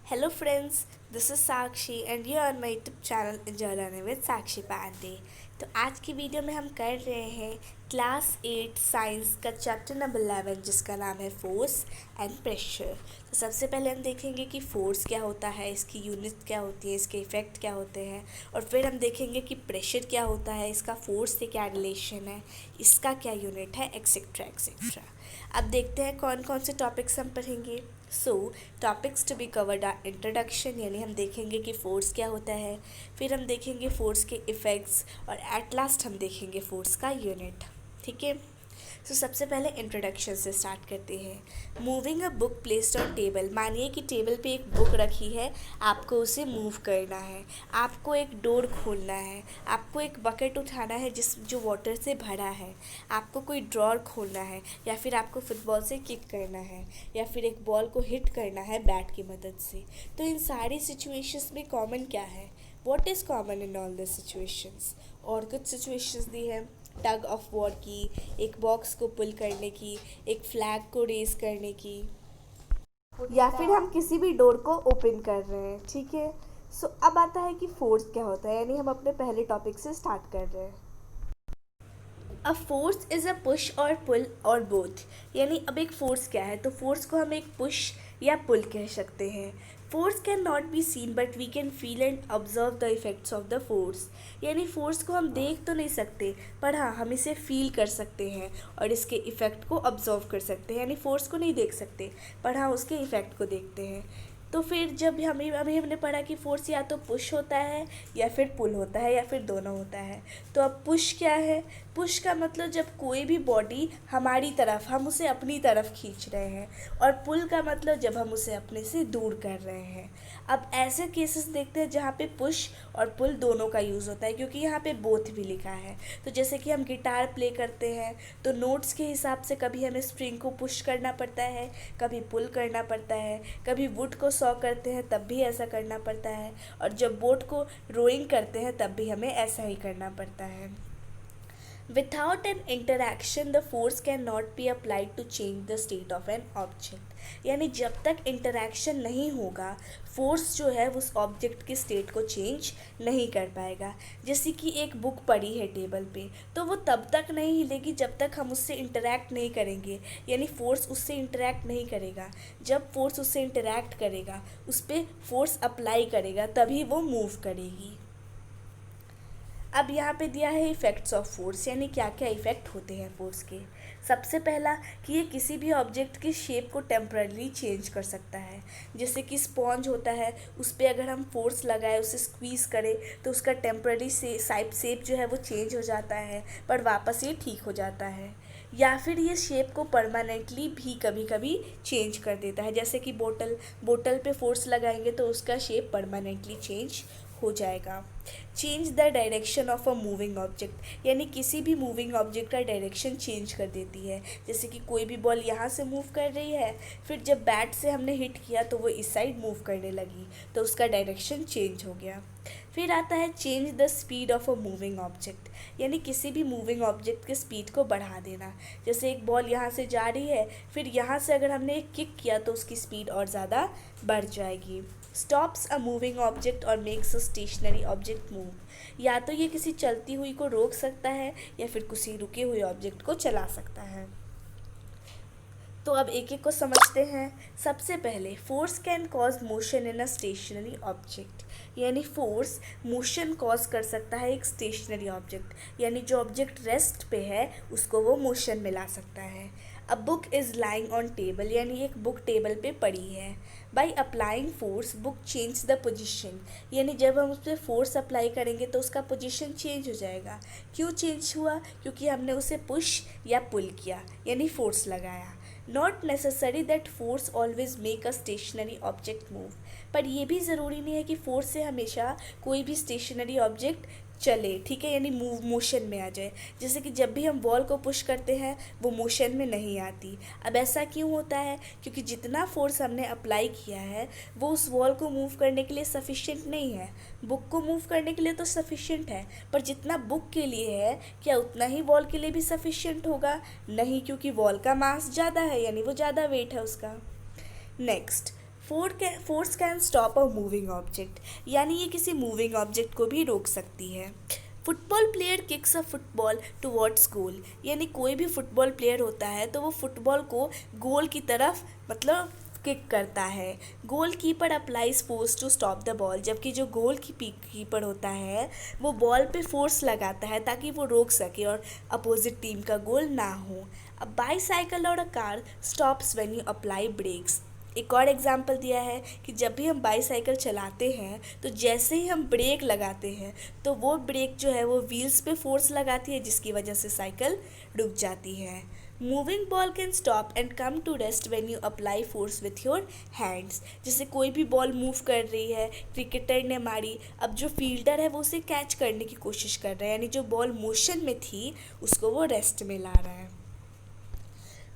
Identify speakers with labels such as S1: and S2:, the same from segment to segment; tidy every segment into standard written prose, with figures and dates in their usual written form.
S1: Hello friends, this is Sakshi and you are on my YouTube channel Enjoy Learning with Sakshi Pandey। तो आज की video में हम कर रहे हैं क्लास 8 साइंस का चैप्टर नंबर 11 जिसका नाम है फोर्स एंड प्रेशर। तो सबसे पहले हम देखेंगे कि फोर्स क्या होता है, इसकी यूनिट क्या होती है, इसके इफ़ेक्ट क्या होते हैं, और फिर हम देखेंगे कि प्रेशर क्या होता है, इसका फोर्स से क्या रिलेशन है, इसका क्या यूनिट है, एक्सेट्रा एक्सेट्रा। अब देखते हैं कौन कौन से टॉपिक्स हम पढ़ेंगे। So topics to be covered are introduction, यानी हम देखेंगे कि फोर्स क्या होता है, फिर हम देखेंगे फोर्स के इफ़ेक्ट्स, और एट लास्ट हम देखेंगे फोर्स का यूनिट। ठीक है। सो सबसे पहले इंट्रोडक्शन से स्टार्ट करते हैं। Moving a book placed on table, मानिए कि टेबल पे एक बुक रखी है, आपको उसे मूव करना है, आपको एक डोर खोलना है, आपको एक बकेट उठाना है जो वाटर से भरा है, आपको कोई ड्रॉर खोलना है, या फिर आपको फुटबॉल से किक करना है, या फिर एक बॉल को हिट करना है बैट की मदद से। तो इन सारी सिचुएशंस में कॉमन क्या है? What is common in all this situations? और कुछ सिचुएशंस दी हैं टग ऑफ वॉर की, एक बॉक्स को पुल करने की, एक फ्लैग को रेस करने की, या फिर हम किसी भी डोर को ओपन कर रहे हैं। ठीक है। सो अब आता है कि फोर्स क्या होता है, यानी हम अपने पहले टॉपिक से स्टार्ट कर रहे हैं। A force is a push और पुल और बोथ, यानी अब एक फोर्स क्या है, तो फोर्स को हम एक पुश या पुल कह सकते हैं। Force can not be seen but we can feel and observe the effects of the force, यानी फोर्स को हम देख तो नहीं सकते पर हाँ हम इसे फील कर सकते हैं और इसके इफ़ेक्ट को ऑब्जर्व कर सकते हैं। यानी फोर्स को नहीं देख सकते पर हाँ उसके इफ़ेक्ट को देखते हैं। तो फिर जब हमें अभी हमने पढ़ा कि फोर्स या तो पुश होता है या फिर पुल होता है या फिर दोनों होता है। तो अब पुश क्या है? पुश का मतलब जब कोई भी बॉडी हमारी तरफ, हम उसे अपनी तरफ खींच रहे हैं, और पुल का मतलब जब हम उसे अपने से दूर कर रहे हैं। अब ऐसे केसेस देखते हैं जहाँ पे पुश और पुल दोनों का यूज़ होता है, क्योंकि यहाँ पे बोथ भी लिखा है। तो जैसे कि हम गिटार प्ले करते हैं तो नोट्स के हिसाब से कभी हमें स्ट्रिंग को पुश करना पड़ता है, कभी पुल करना पड़ता है, कभी वुड को सॉ करते हैं तब भी ऐसा करना पड़ता है, और जब बोट को रोइंग करते हैं तब भी हमें ऐसा ही करना पड़ता है। Without an interaction, the force cannot be applied to change the state of an object. यानी जब तक इंटरैक्शन नहीं होगा फोर्स जो है उस ऑब्जेक्ट के स्टेट को चेंज नहीं कर पाएगा। जैसे कि एक बुक पड़ी है टेबल पे, तो वो तब तक नहीं हिलेगी जब तक हम उससे इंटरैक्ट नहीं करेंगे, यानी फोर्स उससे इंटरैक्ट नहीं करेगा। जब फोर्स उससे इंटरैक्ट करेगा, उस पर फोर्स अप्लाई करेगा, तभी वो मूव करेगी। अब यहाँ पे दिया है इफ़ेक्ट्स ऑफ फोर्स, यानी क्या क्या इफ़ेक्ट होते हैं फोर्स के। सबसे पहला कि ये किसी भी ऑब्जेक्ट की शेप को टेम्पररी चेंज कर सकता है। जैसे कि स्पॉन्ज होता है, उस पर अगर हम फोर्स लगाए, उसे स्क्वीज़ करें तो उसका टेम्पररी से शेप जो है वो चेंज हो जाता है, पर वापस ये ठीक हो जाता है। या फिर ये शेप को परमानेंटली भी कभी कभी चेंज कर देता है। जैसे कि बोतल पे फोर्स लगाएंगे तो उसका शेप परमानेंटली चेंज हो जाएगा। Change the direction of a moving object, यानी किसी भी मूविंग ऑब्जेक्ट का डायरेक्शन चेंज कर देती है। जैसे कि कोई भी बॉल यहाँ से मूव कर रही है, फिर जब बैट से हमने हिट किया तो वो इस साइड मूव करने लगी, तो उसका डायरेक्शन चेंज हो गया। फिर आता है change the speed of a moving object, यानी किसी भी मूविंग ऑब्जेक्ट के स्पीड को बढ़ा देना। जैसे एक बॉल यहाँ से जा रही है, फिर यहाँ से अगर हमने एक किक किया तो उसकी स्पीड और ज़्यादा बढ़ जाएगी। स्टॉप्स अ मूविंग ऑब्जेक्ट और makes a stationary object move, या तो ये किसी चलती हुई को रोक सकता है या फिर किसी रुके हुए ऑब्जेक्ट को चला सकता है। तो अब एक एक को समझते हैं। सबसे पहले force can cause motion in a stationary object, यानी फोर्स मोशन कॉज कर सकता है एक स्टेशनरी ऑब्जेक्ट, यानी जो ऑब्जेक्ट रेस्ट पे है उसको वो मोशन में ला सकता है। A book is lying on table, यानी एक बुक टेबल पे पड़ी है। By applying force book change the position, यानी जब हम उस पर फोर्स अप्लाई करेंगे तो उसका पोजिशन चेंज हो जाएगा। क्यों चेंज हुआ? क्योंकि हमने उसे पुश या पुल किया, यानी फोर्स लगाया। Not necessary that force always make a stationary object move, पर यह भी ज़रूरी नहीं है कि फोर्स से हमेशा कोई भी स्टेशनरी ऑब्जेक्ट चले। ठीक है, यानी मोशन में आ जाए। जैसे कि जब भी हम बॉल को पुश करते हैं वो मोशन में नहीं आती। अब ऐसा क्यों होता है? क्योंकि जितना फोर्स हमने अप्लाई किया है वो उस बॉल को मूव करने के लिए सफिशिएंट नहीं है। बुक को मूव करने के लिए तो सफिशिएंट है, पर जितना बुक के लिए है क्या उतना ही बॉल के लिए भी सफिशिएंट होगा? नहीं, क्योंकि बॉल का मास ज़्यादा है, यानी वो ज़्यादा वेट है उसका। Next, force can stop a moving object, यानी ये किसी मूविंग ऑब्जेक्ट को भी रोक सकती है। Football player kicks a football towards goal, यानी कोई भी फुटबॉल प्लेयर होता है तो वो फुटबॉल को गोल की तरफ मतलब किक करता है। Goalkeeper applies force to stop the ball, जबकि जो गोल कीपर होता है वो बॉल पे फोर्स लगाता है ताकि वो रोक सके और अपोजिट टीम का गोल ना हो। अ बाईसाइकिल और a car stops when you apply brakes. एक और एग्जाम्पल दिया है कि जब भी हम बाईसाइकिल चलाते हैं तो जैसे ही हम ब्रेक लगाते हैं तो वो ब्रेक जो है वो व्हील्स पे फोर्स लगाती है, जिसकी वजह से साइकिल रुक जाती है। Moving ball can stop and come to rest when you apply force with your hands. जैसे कोई भी बॉल मूव कर रही है, क्रिकेटर ने मारी, अब जो फील्डर है वो उसे कैच करने की कोशिश कर रहा है, यानी जो बॉल मोशन में थी उसको वो रेस्ट में ला रहा है।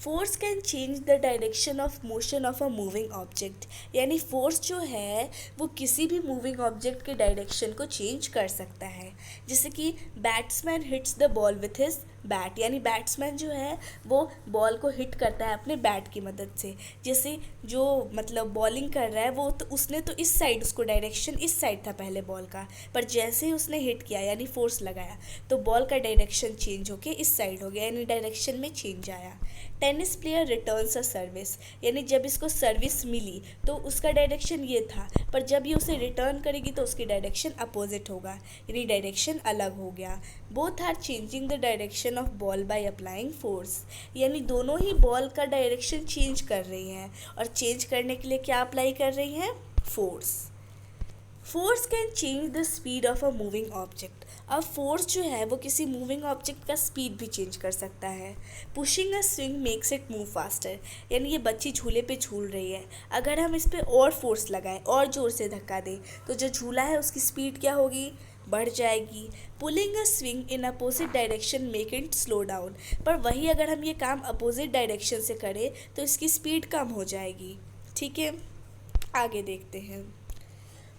S1: Force can change the direction of motion of a moving object, यानी फोर्स जो है वो किसी भी मूविंग ऑब्जेक्ट के डायरेक्शन को चेंज कर सकता है। जैसे कि batsman hits the ball with his bat, यानी बैट्समैन जो है वो बॉल को हिट करता है अपने बैट की मदद से। जैसे जो मतलब बॉलिंग कर रहा है वो तो उसने तो इस साइड, उसको डायरेक्शन इस साइड था पहले बॉल का, पर जैसे ही उसने हिट किया यानी फोर्स लगाया तो बॉल का डायरेक्शन चेंज होके इस साइड हो गया, यानी डायरेक्शन में चेंज आया। Tennis player returns a service, यानी जब इसको सर्विस मिली तो उसका डायरेक्शन ये था, पर जब ये उसे रिटर्न करेगी तो उसकी डायरेक्शन अपोजिट होगा, यानी डायरेक्शन अलग हो गया। Both are changing the direction of ball by applying force, यानी दोनों ही बॉल का डायरेक्शन चेंज कर रही हैं और चेंज करने के लिए क्या अप्लाई कर रही हैं? Force. Force can change the speed of a moving object. अब फोर्स जो है वो किसी मूविंग ऑब्जेक्ट का स्पीड भी चेंज कर सकता है। Pushing a swing makes it move faster, यानी ये बच्ची झूले पे झूल रही है, अगर हम इस पर और फोर्स लगाएं और ज़ोर से धक्का दें तो जो झूला है उसकी स्पीड क्या होगी? बढ़ जाएगी। Pulling a swing in opposite direction make it slow down, पर वही अगर हम ये काम अपोजिट डायरेक्शन से करें तो इसकी स्पीड कम हो जाएगी। ठीक है, आगे देखते हैं।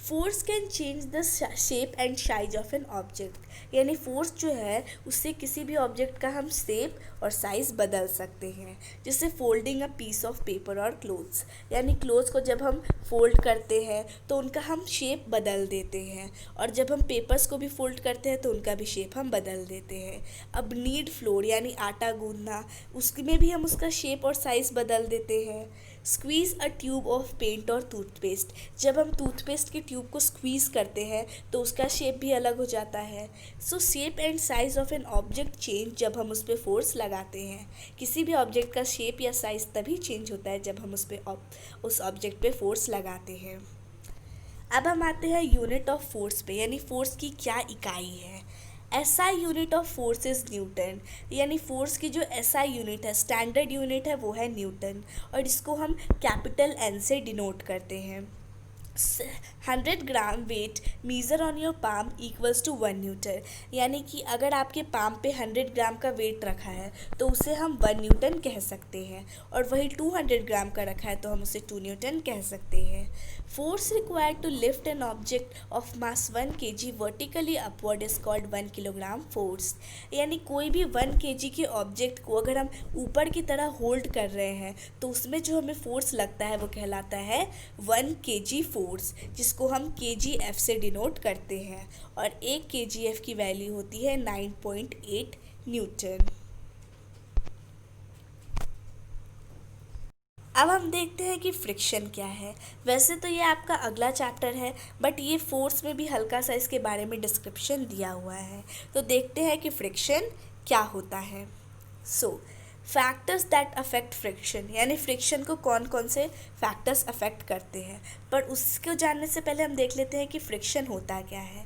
S1: Force can change the shape and size of N object, यानी फोर्स जो है उससे किसी भी ऑब्जेक्ट का हम शेप और साइज़ बदल सकते हैं। जैसे folding a piece of paper और क्लोथ्स, यानी क्लोथ्स को जब हम फोल्ड करते हैं तो उनका हम शेप बदल देते हैं, और जब हम पेपर्स को भी फोल्ड करते हैं तो उनका भी शेप हम बदल देते हैं। अब नीड फ्लोर यानी आटा गूंदना, उसमें भी हम उसका शेप और साइज़ बदल देते हैं। Squeeze a tube of paint और टूथपेस्ट, जब हम टूथपेस्ट की ट्यूब को स्क्वीज़ करते हैं तो उसका शेप भी अलग हो जाता है। सो shape and size of an object change जब हम उस पर फोर्स लगाते हैं। किसी भी ऑब्जेक्ट का शेप या साइज़ तभी चेंज होता है जब हम उस ऑब्जेक्ट पे फोर्स लगाते हैं। अब हम आते हैं यूनिट ऑफ फोर्स पे, यानी फोर्स की क्या इकाई है। SI unit of force is Newton, यानी फोर्स की जो एसआई यूनिट है, स्टैंडर्ड यूनिट है, वो है न्यूटन, और इसको हम कैपिटल एन से डिनोट करते हैं। 100 gram weight measure on your palm equals to 1 newton, यानी कि अगर आपके पाम पे 100 ग्राम का वेट रखा है तो उसे हम 1 न्यूटन कह सकते हैं, और वही 200 ग्राम का रखा है तो हम उसे 2 न्यूटन कह सकते हैं। Force required to lift an object of mass 1 kg vertically upward is called 1 kilogram force, यानी कोई भी 1 kg के ऑब्जेक्ट को अगर हम ऊपर की तरह होल्ड कर रहे हैं तो उसमें जो हमें फोर्स लगता है वो कहलाता है 1 kg फोर्स, जिसको हम kgf से डिनोट करते हैं, और 1 kgf की वैल्यू होती है 9.8 न्यूटन। अब हम देखते हैं कि फ्रिक्शन क्या है। वैसे तो ये आपका अगला चैप्टर है, बट ये फोर्स में भी हल्का सा इसके बारे में डिस्क्रिप्शन दिया हुआ है, तो देखते हैं कि फ्रिक्शन क्या होता है। फैक्टर्स दैट अफेक्ट फ्रिक्शन, यानी फ्रिक्शन को कौन कौन से फैक्टर्स अफेक्ट करते हैं, पर उसको जानने से पहले हम देख लेते हैं कि फ्रिक्शन होता क्या है।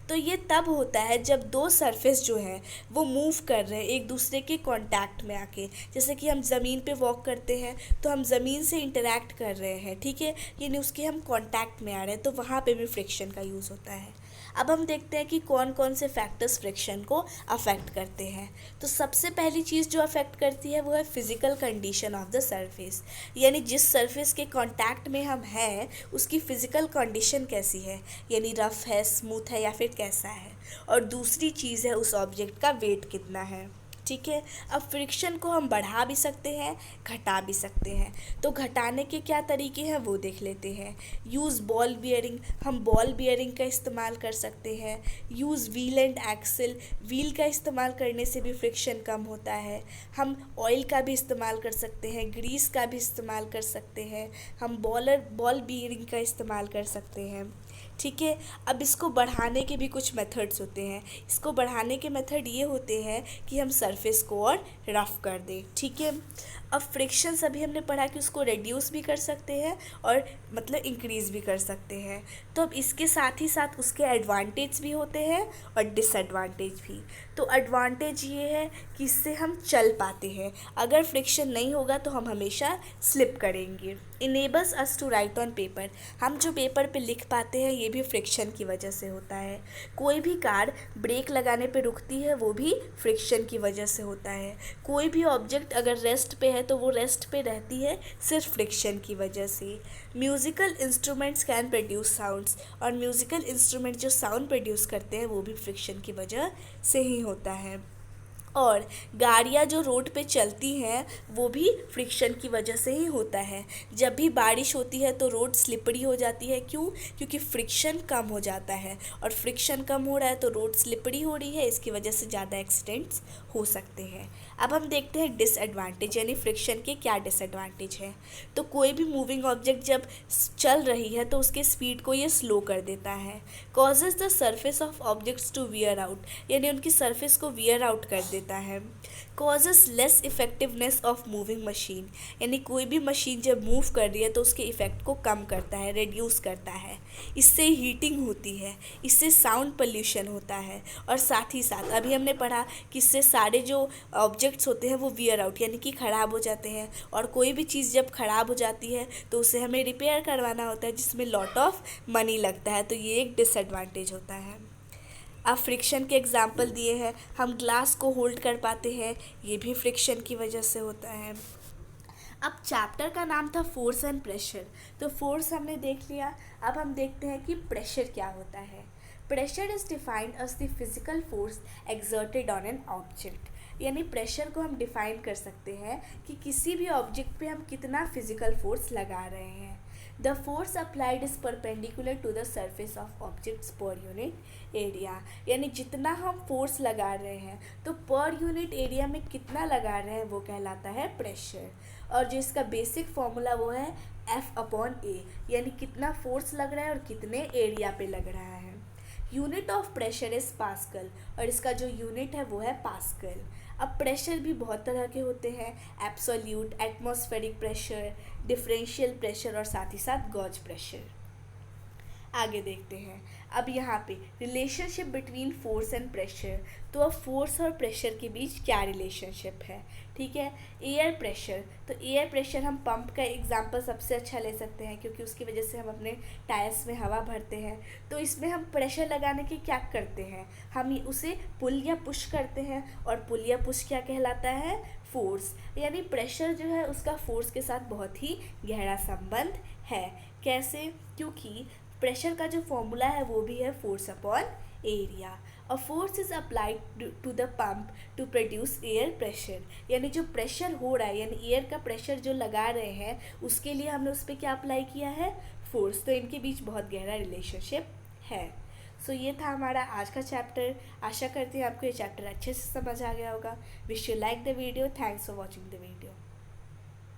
S1: तो ये तब होता है जब दो सरफेस जो है वो मूव कर रहे हैं एक दूसरे के कांटेक्ट में आके, जैसे कि हम ज़मीन पे वॉक करते हैं तो हम ज़मीन से इंटरेक्ट कर रहे हैं, ठीक है, यानी उसके हम कांटेक्ट में आ रहे हैं, तो वहाँ पे भी फ्रिक्शन का यूज़ होता है। अब हम देखते हैं कि कौन कौन से फैक्टर्स फ्रिक्शन को अफेक्ट करते हैं। तो सबसे पहली चीज़ जो अफेक्ट करती है वो है physical condition of the surface, यानी जिस सरफेस के कांटेक्ट में हम हैं उसकी फ़िज़िकल कंडीशन कैसी है, यानी रफ़ है, स्मूथ है या फिर कैसा है। और दूसरी चीज़ है उस ऑब्जेक्ट का वेट कितना है, ठीक है। अब फ्रिक्शन को हम बढ़ा भी सकते हैं, घटा भी सकते हैं। तो घटाने के क्या तरीके हैं वो देख लेते हैं। यूज़ बॉल बियरिंग, हम बॉल बियरिंग का इस्तेमाल कर सकते हैं। Use wheel and axle, wheel का इस्तेमाल करने से भी फ्रिक्शन कम होता है। हम ऑयल का भी इस्तेमाल कर सकते हैं, ग्रीस का भी इस्तेमाल कर सकते हैं। हम बॉल बियरिंग का इस्तेमाल कर सकते हैं, ठीक है। अब इसको बढ़ाने के भी कुछ मेथड्स होते हैं। इसको बढ़ाने के मेथड ये होते हैं कि हम सरफेस को और रफ़ कर दें, ठीक है। अब फ्रिक्शंस अभी हमने पढ़ा कि उसको रिड्यूस भी कर सकते हैं और मतलब इंक्रीज़ भी कर सकते हैं। तो अब इसके साथ ही साथ उसके एडवांटेज भी होते हैं और डिसएडवांटेज भी। तो एडवांटेज ये है कि इससे हम चल पाते हैं, अगर फ्रिक्शन नहीं होगा तो हम हमेशा स्लिप करेंगे। Enables us to write on paper, हम जो पेपर पे लिख पाते हैं ये भी फ्रिक्शन की वजह से होता है। कोई भी कार ब्रेक लगाने पे रुकती है वो भी फ्रिक्शन की वजह से होता है। कोई भी ऑब्जेक्ट अगर रेस्ट पे है तो वो रेस्ट पे रहती है सिर्फ फ्रिक्शन की वजह से। Musical instruments can produce sounds, और म्यूज़िकल इंस्ट्रूमेंट जो साउंड प्रोड्यूस करते हैं वो भी फ्रिक्शन की वजह से ही होता है। और गाड़ियाँ जो रोड पे चलती हैं वो भी फ्रिक्शन की वजह से ही होता है। जब भी बारिश होती है तो रोड स्लिपरी हो जाती है, क्यों? क्योंकि फ्रिक्शन कम हो जाता है, और फ्रिक्शन कम हो रहा है तो रोड स्लिपरी हो रही है, इसकी वजह से ज़्यादा एक्सीडेंट्स हो सकते हैं। अब हम देखते हैं डिसएडवांटेज, यानी फ्रिक्शन के क्या डिसएडवांटेज हैं। तो कोई भी मूविंग ऑब्जेक्ट जब चल रही है तो उसके स्पीड को ये स्लो कर देता है। Causes the surface of objects to wear out, यानी उनकी सरफेस को वियर आउट कर देता है। Causes less effectiveness of moving machine, यानी कोई भी मशीन जब मूव कर रही है तो उसके इफ़ेक्ट को कम करता है, रिड्यूस करता है। इससे हीटिंग होती है, इससे साउंड पोल्यूशन होता है, और साथ ही साथ अभी हमने पढ़ा कि इससे सारे जो ऑब्जेक्ट्स होते हैं वो वियर आउट यानी कि ख़राब हो जाते हैं, और कोई भी चीज़ जब ख़राब हो जाती है तो उसे हमें रिपेयर करवाना होता है जिसमें लॉट ऑफ मनी लगता है, तो ये एक डिसएडवांटेज होता है। अब फ्रिक्शन के एग्जाम्पल दिए हैं, हम ग्लास को होल्ड कर पाते हैं, ये भी फ्रिक्शन की वजह से होता है। अब चैप्टर का नाम था फोर्स एंड प्रेशर, तो फोर्स हमने देख लिया। अब हम देखते हैं कि प्रेशर क्या होता है। Pressure is defined as the physical force exerted on an object, यानी प्रेशर को हम डिफाइन कर सकते हैं कि किसी भी ऑब्जेक्ट पे हम कितना फिजिकल फोर्स लगा रहे हैं। The force applied is perpendicular to the surface of objects per unit area, यानी जितना हम फोर्स लगा रहे हैं तो पर यूनिट एरिया में कितना लगा रहे हैं वो कहलाता है प्रेशर। और जो इसका बेसिक फॉर्मूला वो है F/A, यानी कितना फोर्स लग रहा है और कितने एरिया पे लग रहा है। Unit of pressure is pascal, और इसका जो यूनिट है वो है पास्कल। अब प्रेशर भी बहुत तरह के होते हैं, absolute, atmospheric pressure, differential pressure और साथ ही साथ गॉज प्रेशर। आगे देखते हैं अब यहाँ पे relationship between force and pressure. तो अब फोर्स और प्रेशर के बीच क्या रिलेशनशिप है, ठीक है। एयर प्रेशर, तो एयर प्रेशर हम पंप का एग्जांपल सबसे अच्छा ले सकते हैं क्योंकि उसकी वजह से हम अपने टायर्स में हवा भरते हैं। तो इसमें हम प्रेशर लगाने के क्या करते हैं, हम उसे पुल या पुश करते हैं, और पुल या पुश क्या कहलाता है, फोर्स। यानी प्रेशर जो है उसका फोर्स के साथ बहुत ही गहरा संबंध है। कैसे? क्योंकि प्रेशर का जो फॉर्मूला है वो भी है force upon area. A force is applied to the pump to produce air pressure, यानी जो प्रेशर हो रहा है यानी एयर का प्रेशर जो लगा रहे हैं उसके लिए हमने उस पर क्या अप्लाई किया है, फोर्स। तो इनके बीच बहुत गहरा रिलेशनशिप है। सो ये था हमारा आज का चैप्टर। आशा करते हैं आपको ये चैप्टर अच्छे से समझ आ गया होगा। Wish you like the video. Thanks for watching the video.